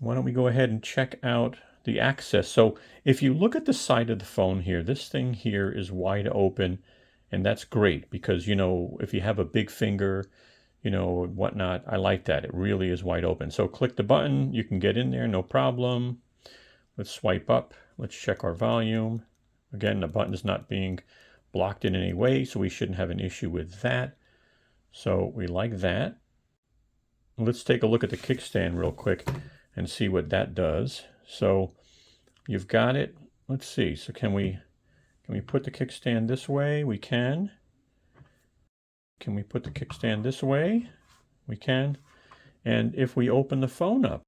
Why don't we go ahead and check out the access. So if you look at the side of the phone here, this thing here is wide open, and that's great because, you know, if you have a big finger, you know, whatnot, I like that. It really is wide open. So click the button, you can get in there, no problem. Let's swipe up. Let's check our volume. Again, the button is not being blocked in any way, so we shouldn't have an issue with that. So we like that. Let's take a look at the kickstand real quick and see what that does. So you've got it. Let's see. So can we put the kickstand this way? We can. Can we put the kickstand this way? We can. And if we open the phone up,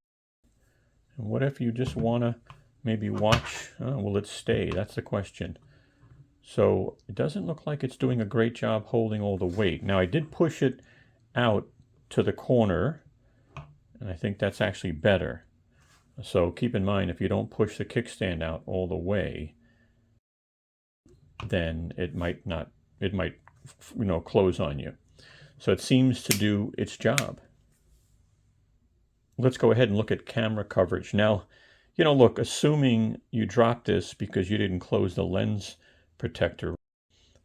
and what if you just want to maybe watch? Will it stay? That's the question. So it doesn't look like it's doing a great job holding all the weight. Now I did push it out to the corner, and I think that's actually better. So keep in mind, if you don't push the kickstand out all the way, then it might, you know, close on you. So it seems to do its job. Let's go ahead and look at camera coverage. Now, you know, look, assuming you dropped this because you didn't close the lens protector,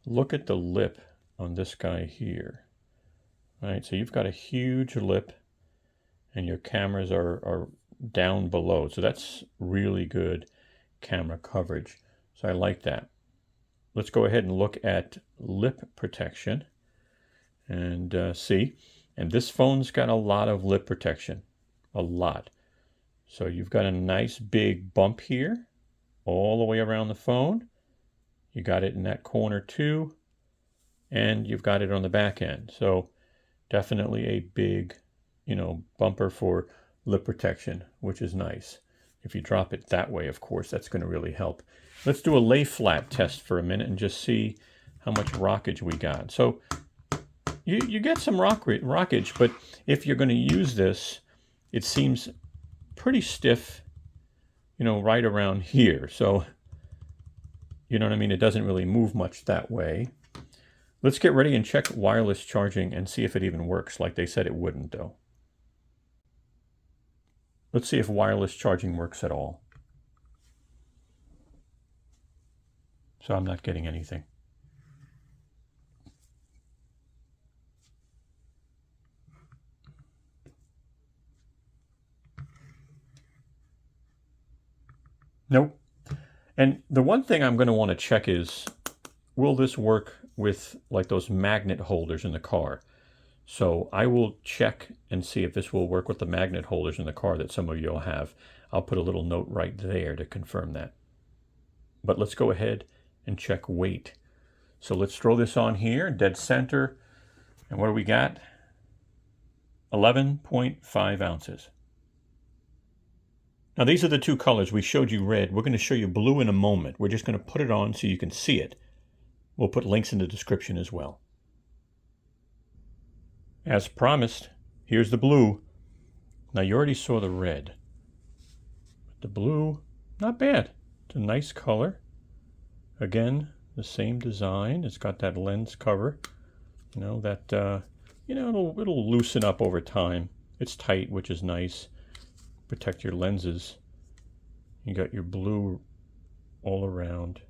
look at the lip on this guy here. All right, so you've got a huge lip and your cameras are down below. So that's really good camera coverage. So I like that. Let's go ahead and look at lip protection and see. And this phone's got a lot of lip protection, a lot. So you've got a nice big bump here all the way around the phone. You got it in that corner too, and you've got it on the back end. So definitely a big, you know, bumper for lip protection, which is nice. If you drop it that way, of course, that's going to really help. Let's do a lay flat test for a minute and just see how much rockage we got. So you get some rockage, but if you're going to use this, it seems pretty stiff, you know, right around here. So, you know what I mean? It doesn't really move much that way. Let's get ready and check wireless charging and see if it even works like they said it wouldn't, though. Let's see if wireless charging works at all. So I'm not getting anything. Nope. And the one thing I'm going to want to check is, will this work with like those magnet holders in the car? So I will check and see if this will work with the magnet holders in the car that some of you will have. I'll put a little note right there to confirm that. But let's go ahead and check weight. So let's throw this on here, dead center. And what do we got? 11.5 ounces. Now these are the two colors. We showed you red. We're going to show you blue in a moment. We're just going to put it on so you can see it. We'll put links in the description as well. As promised, here's the blue. Now you already saw the red. The blue, not bad. It's a nice color. Again, the same design. It's got that lens cover. You know, that, you know, it'll loosen up over time. It's tight, which is nice. Protect your lenses. You got your blue all around.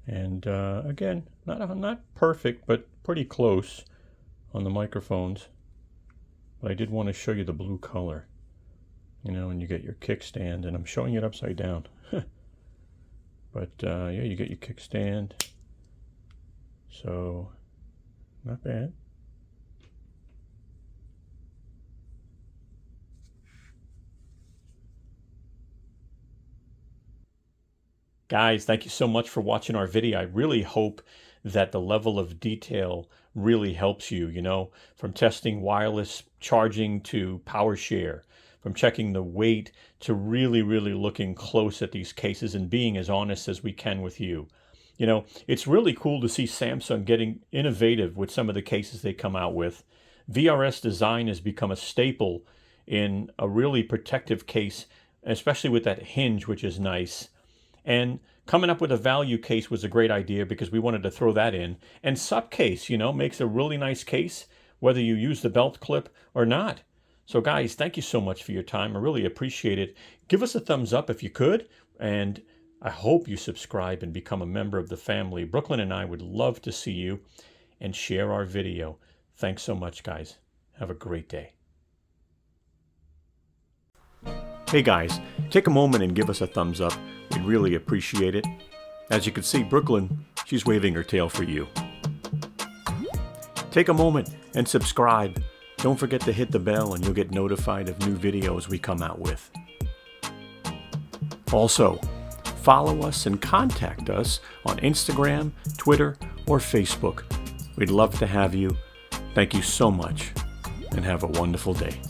And again, not perfect, but pretty close on the microphones. But I did want to show you the blue color. You know, and you get your kickstand, and I'm showing it upside down. But yeah, you get your kickstand. So, not bad. Guys, thank you so much for watching our video. I really hope that the level of detail really helps you, you know, from testing wireless charging to power share, from checking the weight to really looking close at these cases and being as honest as we can with you. You know, it's really cool to see Samsung getting innovative with some of the cases they come out with. VRS design has become a staple in a really protective case, especially with that hinge, which is nice. And coming up with a value case was a great idea because we wanted to throw that in. And SUPCase, you know, makes a really nice case, whether you use the belt clip or not. So guys, thank you so much for your time. I really appreciate it. Give us a thumbs up if you could. And I hope you subscribe and become a member of the family. Brooklyn and I would love to see you and share our video. Thanks so much, guys. Have a great day. Hey guys, take a moment and give us a thumbs up. We'd really appreciate it. As you can see, Brooklyn, she's waving her tail for you. Take a moment and subscribe. Don't forget to hit the bell and you'll get notified of new videos we come out with. Also, follow us and contact us on Instagram, Twitter, or Facebook. We'd love to have you. Thank you so much and have a wonderful day.